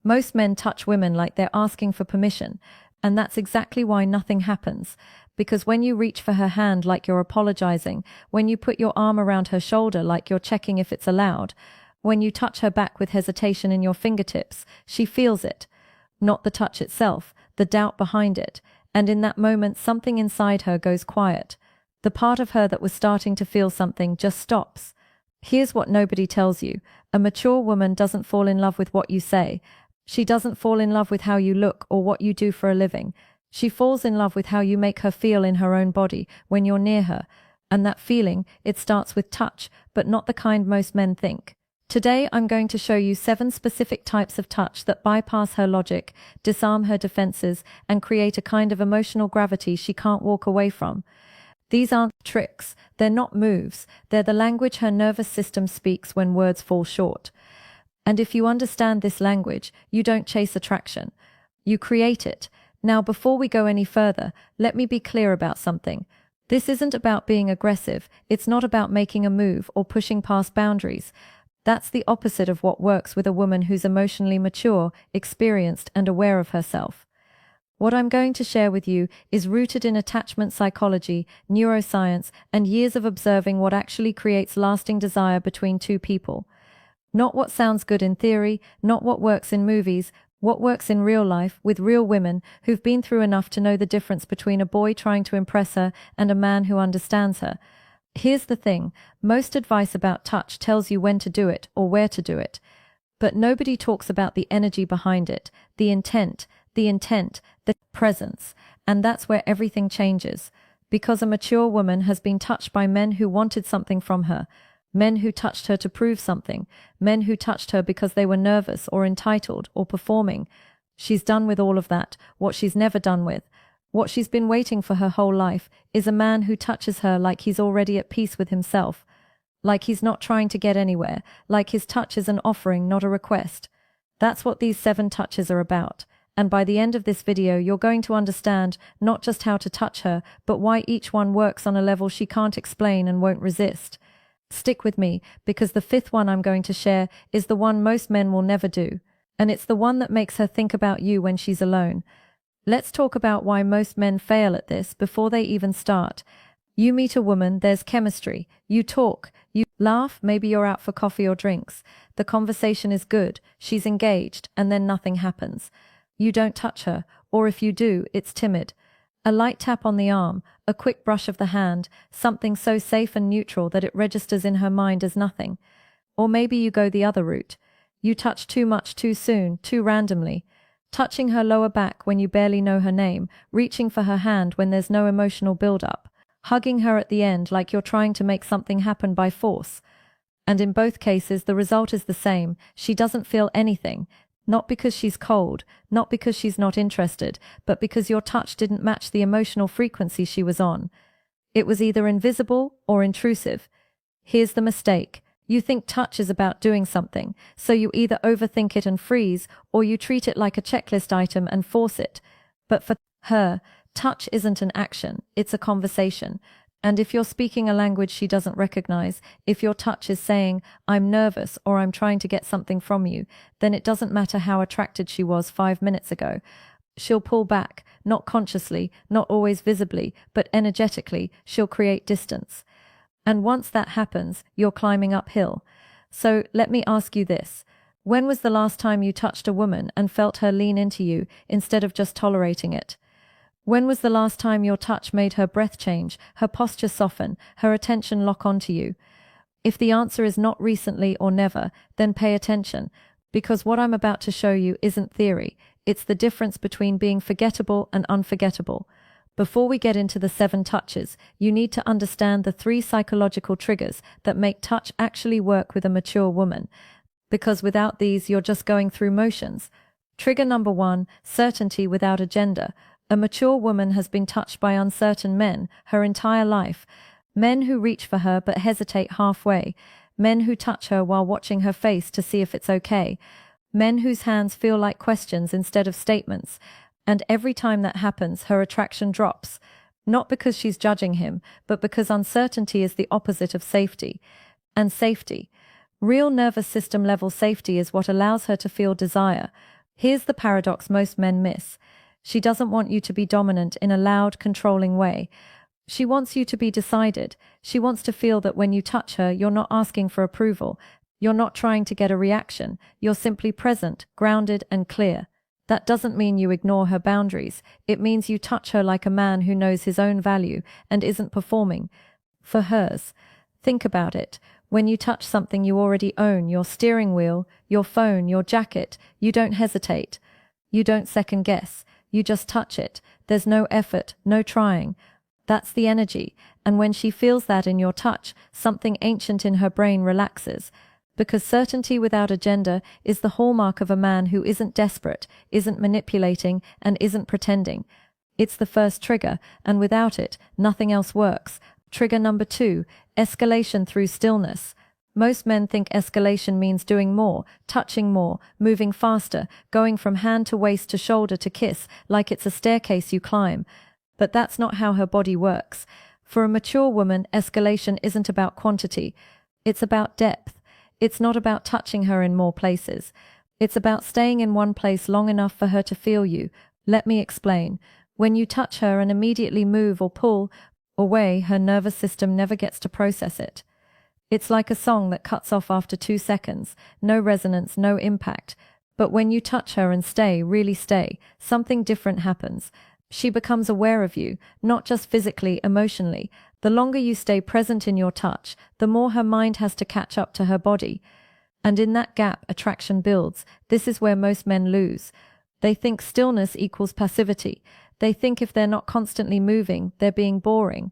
Most men touch women like they're asking for permission, and that's exactly why nothing happens. Because when you reach for her hand like you're apologizing, when you put your arm around her shoulder like you're checking if it's allowed, when you touch her back with hesitation in your fingertips, she feels it. Not the touch itself, the doubt behind it, and in that moment something inside her goes quiet. The part of her that was starting to feel something just stops. Here's what nobody tells you. A mature woman doesn't fall in love with what you say. She doesn't fall in love with how you look or what you do for a living. She falls in love with how you make her feel in her own body when you're near her. And that feeling, it starts with touch, but not the kind most men think. Today I'm going to show you 7 specific types of touch that bypass her logic, disarm her defenses, and create a kind of emotional gravity she can't walk away from. These aren't tricks, they're not moves, they're the language her nervous system speaks when words fall short. And if you understand this language, you don't chase attraction. You create it. Now, before we go any further, let me be clear about something. This isn't about being aggressive, it's not about making a move or pushing past boundaries. That's the opposite of what works with a woman who's emotionally mature, experienced, and aware of herself. What I'm going to share with you is rooted in attachment psychology, neuroscience, and years of observing what actually creates lasting desire between two people. Not what sounds good in theory, not what works in movies, what works in real life with real women who've been through enough to know the difference between a boy trying to impress her and a man who understands her. Here's the thing, most advice about touch tells you when to do it or where to do it. But nobody talks about the energy behind it, the intent, the presence, and that's where everything changes. Because a mature woman has been touched by men who wanted something from her, men who touched her to prove something, men who touched her because they were nervous or entitled or performing. She's done with all of that. What she's never done with, what she's been waiting for her whole life, is a man who touches her like he's already at peace with himself, like he's not trying to get anywhere, like his touch is an offering, not a request. That's what these 7 touches are about. And by the end of this video, you're going to understand not just how to touch her, but why each one works on a level she can't explain and won't resist. Stick with me, because the 5th one I'm going to share is the one most men will never do. And it's the one that makes her think about you when she's alone. Let's talk about why most men fail at this before they even start. You meet a woman, there's chemistry. You talk, you laugh, maybe you're out for coffee or drinks. The conversation is good, she's engaged, and then nothing happens. You don't touch her, or if you do, it's timid. A light tap on the arm, a quick brush of the hand, something so safe and neutral that it registers in her mind as nothing. Or maybe you go the other route. You touch too much too soon, too randomly. Touching her lower back when you barely know her name, reaching for her hand when there's no emotional build-up, hugging her at the end like you're trying to make something happen by force. And in both cases, the result is the same. She doesn't feel anything. Not because she's cold, not because she's not interested, but because your touch didn't match the emotional frequency she was on. It was either invisible or intrusive. Here's the mistake. You think touch is about doing something, so you either overthink it and freeze, or you treat it like a checklist item and force it. But for her, touch isn't an action, it's a conversation. And if you're speaking a language she doesn't recognize, if your touch is saying, "I'm nervous" or "I'm trying to get something from you," then it doesn't matter how attracted she was 5 minutes ago. She'll pull back, not consciously, not always visibly, but energetically, she'll create distance. And once that happens, you're climbing uphill. So let me ask you this. When was the last time you touched a woman and felt her lean into you instead of just tolerating it? When was the last time your touch made her breath change, her posture soften, her attention lock onto you? If the answer is not recently or never, then pay attention, because what I'm about to show you isn't theory. It's the difference between being forgettable and unforgettable. Before we get into the 7 touches, you need to understand the 3 psychological triggers that make touch actually work with a mature woman, because without these, you're just going through motions. Trigger number 1, certainty without agenda. A mature woman has been touched by uncertain men her entire life. Men who reach for her but hesitate halfway. Men who touch her while watching her face to see if it's okay. Men whose hands feel like questions instead of statements. And every time that happens, her attraction drops. Not because she's judging him, but because uncertainty is the opposite of safety. And safety. Real nervous system level safety is what allows her to feel desire. Here's the paradox most men miss. She doesn't want you to be dominant in a loud, controlling way. She wants you to be decided. She wants to feel that when you touch her, you're not asking for approval. You're not trying to get a reaction. You're simply present, grounded, and clear. That doesn't mean you ignore her boundaries. It means you touch her like a man who knows his own value and isn't performing for hers. Think about it. When you touch something you already own, your steering wheel, your phone, your jacket, you don't hesitate. You don't second guess. You just touch it. There's no effort, no trying. That's the energy. And when she feels that in your touch, something ancient in her brain relaxes. Because certainty without agenda is the hallmark of a man who isn't desperate, isn't manipulating, and isn't pretending. It's the first trigger, and without it, nothing else works. Trigger number 2, escalation through stillness. Most men think escalation means doing more, touching more, moving faster, going from hand to waist to shoulder to kiss, like it's a staircase you climb. But that's not how her body works. For a mature woman, escalation isn't about quantity. It's about depth. It's not about touching her in more places. It's about staying in one place long enough for her to feel you. Let me explain. When you touch her and immediately move or pull away, her nervous system never gets to process it. It's like a song that cuts off after 2 seconds. No resonance, no impact. But when you touch her and stay, really stay, something different happens. She becomes aware of you, not just physically, emotionally. The longer you stay present in your touch, the more her mind has to catch up to her body. And in that gap, attraction builds. This is where most men lose. They think stillness equals passivity. They think if they're not constantly moving, they're being boring.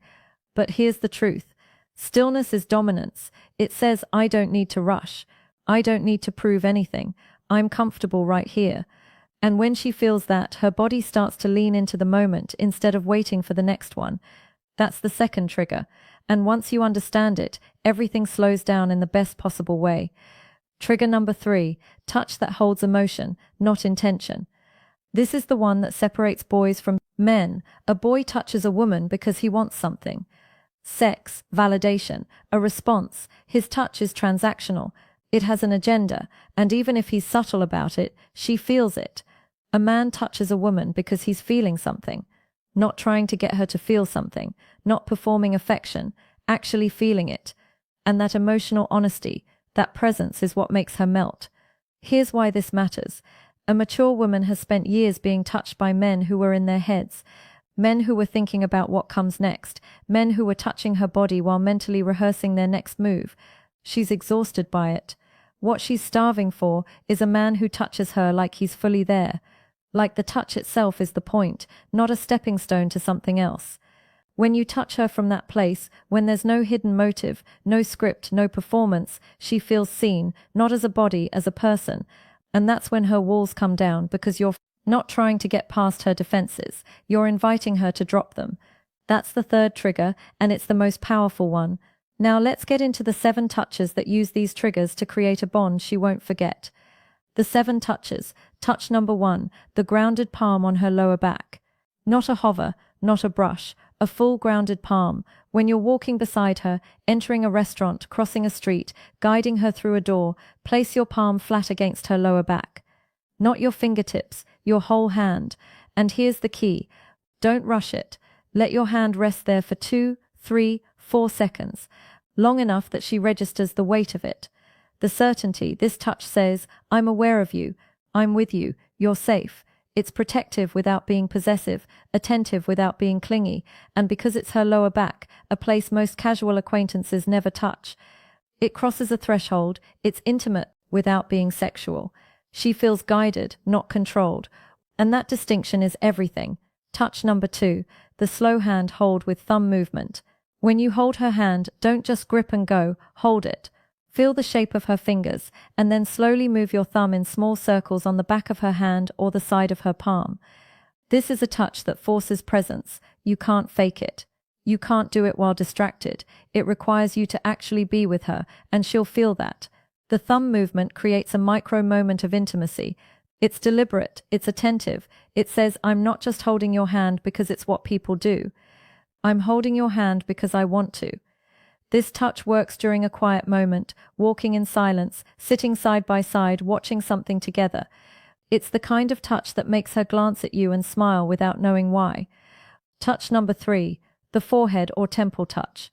But here's the truth. Stillness is dominance. It says, I don't need to rush. I don't need to prove anything. I'm comfortable right here. And when she feels that, her body starts to lean into the moment instead of waiting for the next one. That's the second trigger. And once you understand it, everything slows down in the best possible way. Trigger number 3, touch that holds emotion, not intention. This is the one that separates boys from men. A boy touches a woman because he wants something. Sex, validation, a response. His touch is transactional. It has an agenda, and even if he's subtle about it, she feels it. A man touches a woman because he's feeling something, not trying to get her to feel something, not performing affection, actually feeling it. And that emotional honesty, that presence is what makes her melt. Here's why this matters. A mature woman has spent years being touched by men who were in their heads, men who were thinking about what comes next, men who were touching her body while mentally rehearsing their next move. She's exhausted by it. What she's starving for is a man who touches her like he's fully there, like the touch itself is the point, not a stepping stone to something else. When you touch her from that place, when there's no hidden motive, no script, no performance, she feels seen, not as a body, as a person. And that's when her walls come down, because you're not trying to get past her defenses. You're inviting her to drop them. That's the third trigger, and it's the most powerful one. Now let's get into the 7 touches that use these triggers to create a bond she won't forget. The 7 touches. Touch number 1, the grounded palm on her lower back. Not a hover, not a brush, a full grounded palm. When you're walking beside her, entering a restaurant, crossing a street, guiding her through a door, place your palm flat against her lower back. Not your fingertips, your whole hand. And here's the key. Don't rush it. Let your hand rest there for 2, 3, 4 seconds, long enough that she registers the weight of it. The certainty, this touch says, I'm aware of you, I'm with you, you're safe. It's protective without being possessive, attentive without being clingy, and because it's her lower back, a place most casual acquaintances never touch. It crosses a threshold, it's intimate without being sexual. She feels guided, not controlled, and that distinction is everything. Touch number 2, the slow hand hold with thumb movement. When you hold her hand, don't just grip and go, hold it. Feel the shape of her fingers, and then slowly move your thumb in small circles on the back of her hand or the side of her palm. This is a touch that forces presence. You can't fake it. You can't do it while distracted. It requires you to actually be with her, and she'll feel that. The thumb movement creates a micro moment of intimacy. It's deliberate, it's attentive. It says, I'm not just holding your hand because it's what people do. I'm holding your hand because I want to. This touch works during a quiet moment, walking in silence, sitting side by side, watching something together. It's the kind of touch that makes her glance at you and smile without knowing why. Touch number 3, the forehead or temple touch.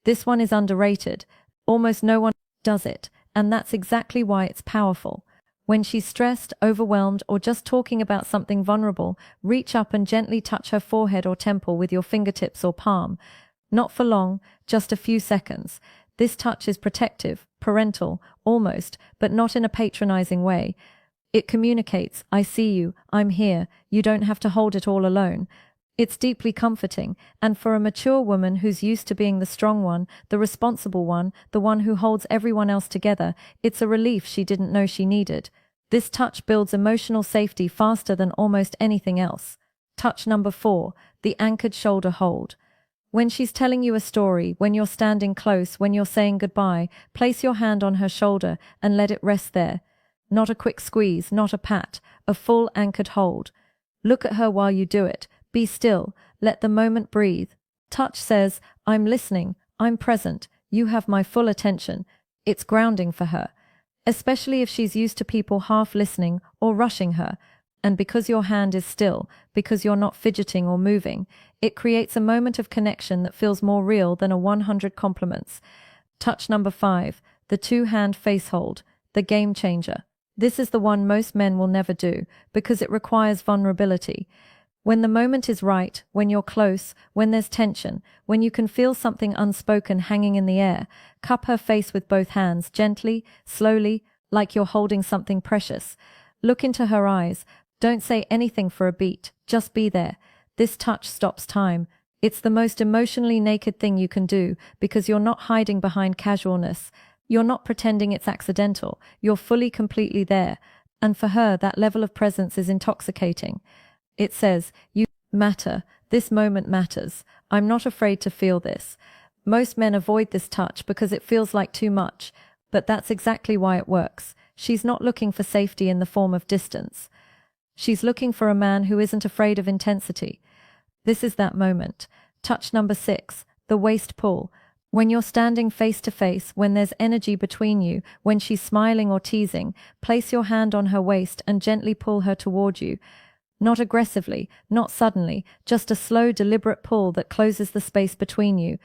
This one is underrated. Almost no one does it, and that's exactly why it's powerful. When she's stressed, overwhelmed, or just talking about something vulnerable, reach up and gently touch her forehead or temple with your fingertips or palm. Not for long, just a few seconds. This touch is protective, parental, almost, but not in a patronizing way. It communicates, I see you, I'm here, you don't have to hold it all alone. It's deeply comforting, and for a mature woman who's used to being the strong one, the responsible one, the one who holds everyone else together, it's a relief she didn't know she needed. This touch builds emotional safety faster than almost anything else. Touch number 4, the anchored shoulder hold. When she's telling you a story, when you're standing close, when you're saying goodbye, place your hand on her shoulder and let it rest there. Not a quick squeeze, not a pat, a full anchored hold. Look at her while you do it. Be still, let the moment breathe. Touch says, I'm listening, I'm present, you have my full attention. It's grounding for her, especially if she's used to people half listening or rushing her. And because your hand is still, because you're not fidgeting or moving, it creates a moment of connection that feels more real than a 100 compliments. Touch number 5, the two-hand face hold, the game changer. This is the one most men will never do because it requires vulnerability. When the moment is right, when you're close, when there's tension, when you can feel something unspoken hanging in the air, cup her face with both hands, gently, slowly, like you're holding something precious. Look into her eyes. Don't say anything for a beat, just be there. This touch stops time. It's the most emotionally naked thing you can do because you're not hiding behind casualness. You're not pretending it's accidental. You're fully, completely there. And for her, that level of presence is intoxicating. It says, you matter. This moment matters. I'm not afraid to feel this. Most men avoid this touch because it feels like too much, but that's exactly why it works. She's not looking for safety in the form of distance. She's looking for a man who isn't afraid of intensity. This is that moment. Touch number 6, the waist pull. When you're standing face to face, when there's energy between you, when she's smiling or teasing, place your hand on her waist and gently pull her toward you. Not aggressively, not suddenly, just a slow, deliberate pull that closes the space between you.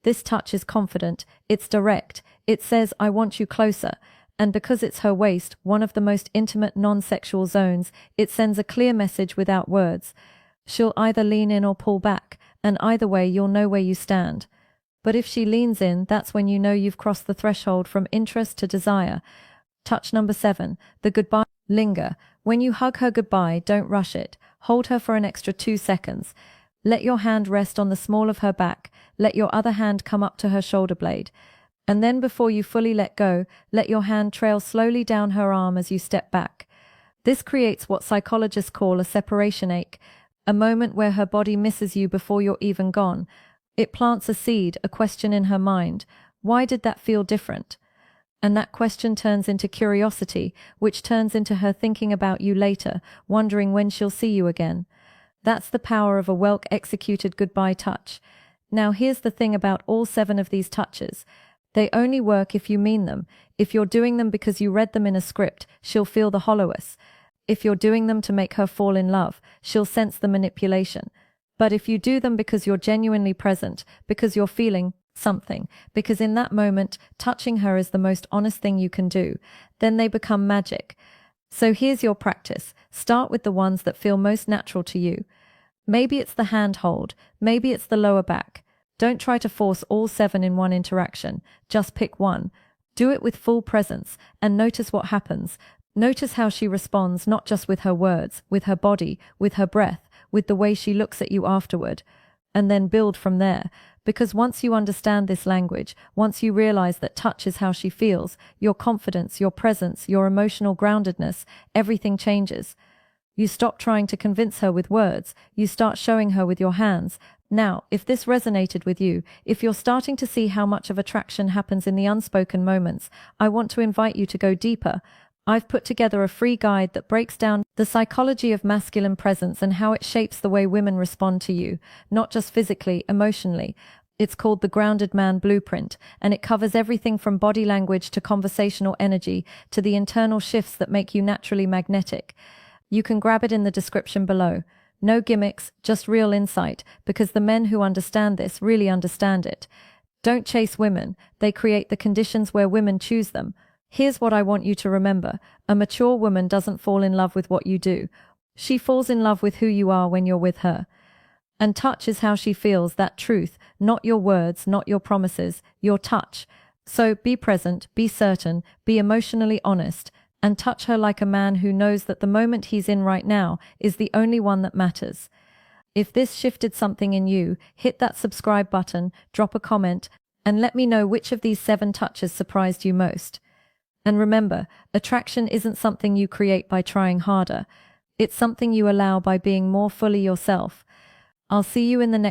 This touch is confident, it's direct, it says, I want you closer. And because it's her waist, one of the most intimate non-sexual zones, it sends a clear message without words. She'll either lean in or pull back, and either way you'll know where you stand. But if she leans in, that's when you know you've crossed the threshold from interest to desire. Touch number 7, the goodbye. Linger. When you hug her goodbye, don't rush it. Hold her for an extra 2 seconds. Let your hand rest on the small of her back. Let your other hand come up to her shoulder blade. And then before you fully let go, let your hand trail slowly down her arm as you step back. This creates what psychologists call a separation ache, a moment where her body misses you before you're even gone. It plants a seed, a question in her mind. Why did that feel different? And that question turns into curiosity, which turns into her thinking about you later, wondering when she'll see you again. That's the power of a well-executed goodbye touch. Now here's the thing about all 7 of these touches. They only work if you mean them. If you're doing them because you read them in a script, she'll feel the hollowness. If you're doing them to make her fall in love, she'll sense the manipulation. But if you do them because you're genuinely present, because you're feeling something, because in that moment, touching her is the most honest thing you can do, then they become magic. So here's your practice. Start with the ones that feel most natural to you. Maybe it's the hand hold, maybe it's the lower back. Don't try to force all 7 in one interaction. Just pick one. Do it with full presence and notice what happens. Notice how she responds, not just with her words, with her body, with her breath, with the way she looks at you afterward. And then build from there. Because once you understand this language, once you realize that touch is how she feels, your confidence, your presence, your emotional groundedness, everything changes. You stop trying to convince her with words. You start showing her with your hands. Now, if this resonated with you, if you're starting to see how much of attraction happens in the unspoken moments, I want to invite you to go deeper. I've put together a free guide that breaks down the psychology of masculine presence and how it shapes the way women respond to you, not just physically, emotionally. It's called the Grounded Man Blueprint, and it covers everything from body language to conversational energy to the internal shifts that make you naturally magnetic. You can grab it in the description below. No gimmicks, just real insight, because the men who understand this really understand it. Don't chase women, they create the conditions where women choose them. Here's what I want you to remember. A mature woman doesn't fall in love with what you do. She falls in love with who you are when you're with her. And touch is how she feels that truth, not your words, not your promises, your touch. So be present, be certain, be emotionally honest, and touch her like a man who knows that the moment he's in right now is the only one that matters. If this shifted something in you, hit that subscribe button, drop a comment, and let me know which of these 7 touches surprised you most. And remember, attraction isn't something you create by trying harder. It's something you allow by being more fully yourself. I'll see you in the next